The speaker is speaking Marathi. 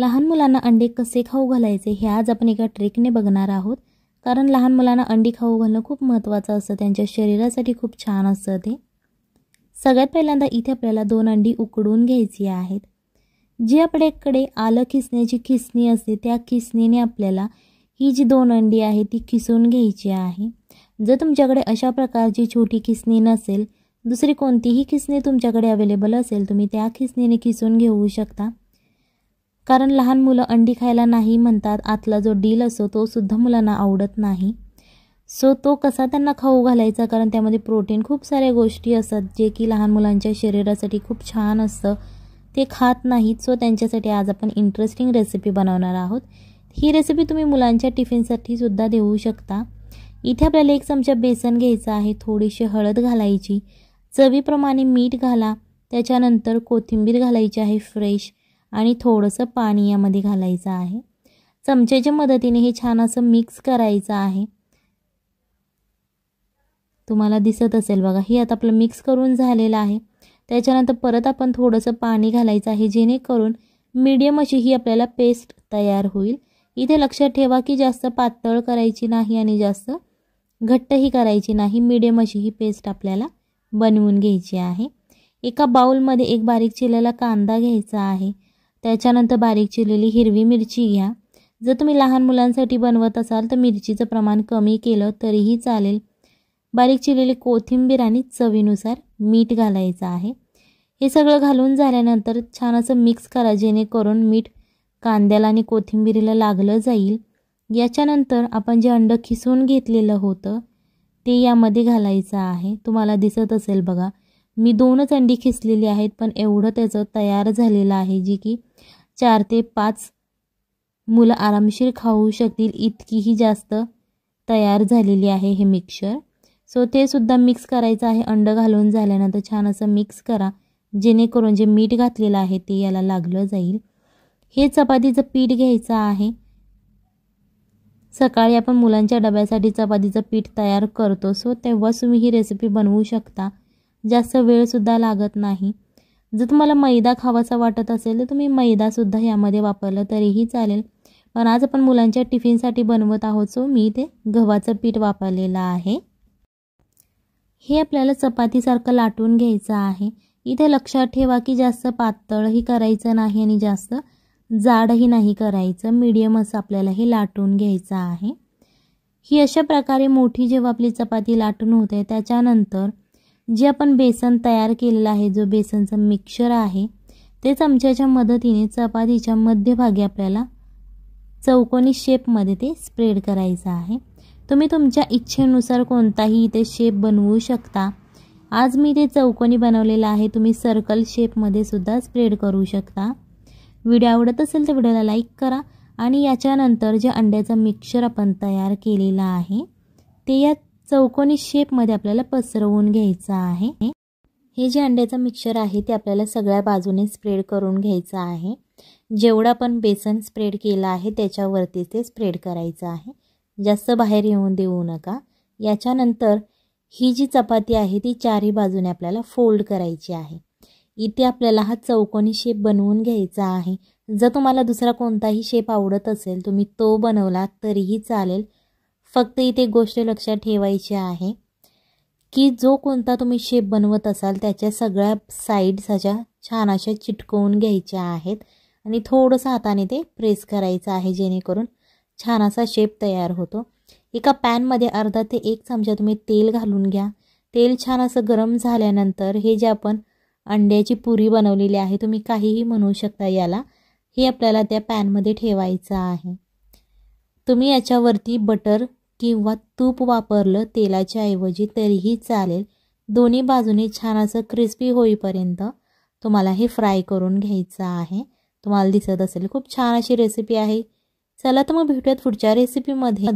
लहान मुलांना अंडे कसे खाऊ घालायचे हे आज आपण एका ट्रिकने बघणार आहोत। कारण लहान मुलांना अंडी खाऊ घालणं खूप महत्त्वाचं असतं, त्यांच्या शरीरासाठी खूप छान असतं ते। सगळ्यात पहिल्यांदा इथे आपल्याला 2 अंडी उकडून घ्यायची आहेत। जी आपल्याकडे आलं खिसण्याची खिसणी असते त्या खिसणीने आपल्याला ही जी 2 अंडी आहे ती खिसून घ्यायची आहे। जर तुमच्याकडे अशा प्रकारची छोटी खिसणी नसेल, दुसरी कोणतीही खिसणी तुमच्याकडे अवेलेबल असेल, तुम्ही त्या खिसणीने खिसून घेऊ शकता। कारण लहान मुलं अंडी खायला नाही म्हणतात, आतला जो डील असतो तो सुद्धा मुलांना आवडत नाही। सो तो कसा त्यांना खाऊ घालायचा, कारण त्यामध्ये प्रोटीन खूप साऱ्या गोष्टी असतात जे की लहान मुलांच्या शरीरासाठी खूप छान असतं, ते खात नाहीत। सो त्यांच्यासाठी आज आपण इंटरेस्टिंग रेसिपी बनवणार आहोत। ही रेसिपी तुम्ही मुलांच्या टिफिनसाठी सुद्धा देऊ शकता। इथे आपल्याला 1 चमचा बेसन घ्यायचा आहे, थोडीशी हळद घालायची, चवीप्रमाणे मीठ घाला, त्याच्यानंतर कोथिंबीर घालायची आहे फ्रेश आणि थोडंसं पाणी यामध्ये घालायचं आहे। चमच्याच्या मदतीने हे छान असं मिक्स करायचं आहे। तुम्हाला दिसत असेल बघा, हे आता आपलं मिक्स करून झालेलं आहे। त्याच्यानंतर परत आपण थोडंसं पाणी घालायचं आहे, जेणेकरून मीडियम अशी ही आपल्याला पेस्ट तयार होईल। इथे लक्षात ठेवा की जास्त पातळ करायची नाही आणि जास्त घट्टही करायची नाही, मीडियम अशी ही पेस्ट आपल्याला बनवून घ्यायची आहे। एका बाउलमध्ये 1 बारीक चिरलेला कांदा घ्यायचा आहे, त्याच्यानंतर बारीक चिरलेली हिरवी मिरची घ्या। जर तुम्ही लहान मुलांसाठी बनवत असाल तर मिरचीचं प्रमाण कमी केलं तरीही चालेल। बारीक चिरलेली कोथिंबीर आणि चवीनुसार मीठ घालायचं आहे। हे सगळं घालून झाल्यानंतर छान असं मिक्स करा, जेणेकरून मीठ कांद्याला आणि कोथिंबीरीला लागलं जाईल। याच्यानंतर आपण जे अंड खिसून घेतलेलं होतं ते यामध्ये घालायचं आहे। तुम्हाला दिसत असेल बघा, मी 2च अंडी खिसलेली आहेत, पण एवढं त्याचं तयार झालेलं आहे जी की 4 ते 5 मुलं आरामशीर खाऊ शकतील, इतकीही जास्त तयार झालेली आहे हे मिक्सचर। सो ते सुद्धा मिक्स करायचं आहे। अंड घालून झाल्यानंतर छान असं मिक्स करा, जेणेकरून जे मीठ घातलेलं आहे ते याला लागलं जाईल। हे चपातीचं पीठ घ्यायचं आहे। सकाळी आपण मुलांच्या डब्यासाठी चपातीचं पीठ तयार करतो, सो तेव्हा तुम्ही ही रेसिपी बनवू शकता, जास्त वेळ सुद्धा लागत नाही। जर तुम्हाला मैदा खावासा वाटत असेल तर तुम्ही मैदा सुद्धा यामध्ये वापरलं तरीही चालेल, पण आज आपण मुलांच्या टिफिनसाठी बनवत आहोत, सो मी ते गव्हाचं पीठ वापरलेलं आहे। हे आपल्याला चपातीसारखं लाटून घ्यायचं आहे। इथे लक्षात ठेवा की जास्त पातळही करायचं नाही आणि जास्त जाडही नाही करायचं, मीडियम असं आपल्याला हे लाटून घ्यायचं आहे। ही अशा प्रकारे मोठी जेव्हा आपली चपाती लाटून होते, त्याच्यानंतर जे आपण बेसन तयार केलेलं आहे, जो बेसनचं मिक्सचर आहे, ते चमच्याच्या मदतीने चपातीच्या मध्यभागी आपल्याला चौकोनी शेपमध्ये ते स्प्रेड करायचं आहे। तुम्ही तुमच्या इच्छेनुसार कोणताही इथे शेप बनवू शकता। आज मी ते चौकोनी बनवलेलं आहे, तुम्ही सर्कल शेपमध्ये सुद्धा स्प्रेड करू शकता। व्हिडिओ आवडत असेल तर व्हिडिओला लाईक करा आणि याच्यानंतर जे अंड्याचं मिक्सचर आपण तयार केलेलं आहे ते या चौकोनी शेपमध्ये आपल्याला पसरवून घ्यायचं आहे। हे जे अंड्याचं मिक्सचर आहे ते आपल्याला सगळ्या बाजूने स्प्रेड करून घ्यायचं आहे। जेवढं आपण बेसन स्प्रेड केलं आहे त्याच्यावरती ते स्प्रेड करायचं आहे, जास्त बाहेर येऊन देऊ नका। याच्यानंतर ही जी चपाती आहे ती 4ही बाजूने आपल्याला फोल्ड करायची आहे। इथे आपल्याला हा चौकोनी शेप बनवून घ्यायचा आहे। जर तुम्हाला दुसरा कोणताही शेप आवडत असेल तुम्ही तो बनवला तरीही चालेल, फक्त इथे गोष्ट लक्षात ठेवायची आहे की जो कोणता तुम्ही शेप बनवत असाल त्याच्या सगळ्या साइड्स अशा छान अशा चिटकवून घ्यायच्या आहेत आणि थोडंसं हाताने ते प्रेस करायचं आहे, जेणेकरून छान असा शेप तयार होतो। एका पॅनमध्ये अर्धा ते 1 चमचा तुम्ही तेल घालून घ्या। तेल छान असं गरम झाल्यानंतर हे जे आपण अंड्याची पुरी बनवलेली आहे, तुम्ही काहीही म्हणू शकता याला, हे आपल्याला त्या पॅनमध्ये ठेवायचं आहे। तुम्ही याच्यावरती बटर किंवा तूप वापरलं तेलाच्या ऐवजी तरीही चालेल। दोन्ही बाजूने छान असं क्रिस्पी होईपर्यंत तुम्हाला हे फ्राय करून घ्यायचं आहे। तुम्हाला दिसत असेल खूप छान अशी रेसिपी आहे। चला तर मग भेटूयात पुढच्या रेसिपीमध्ये।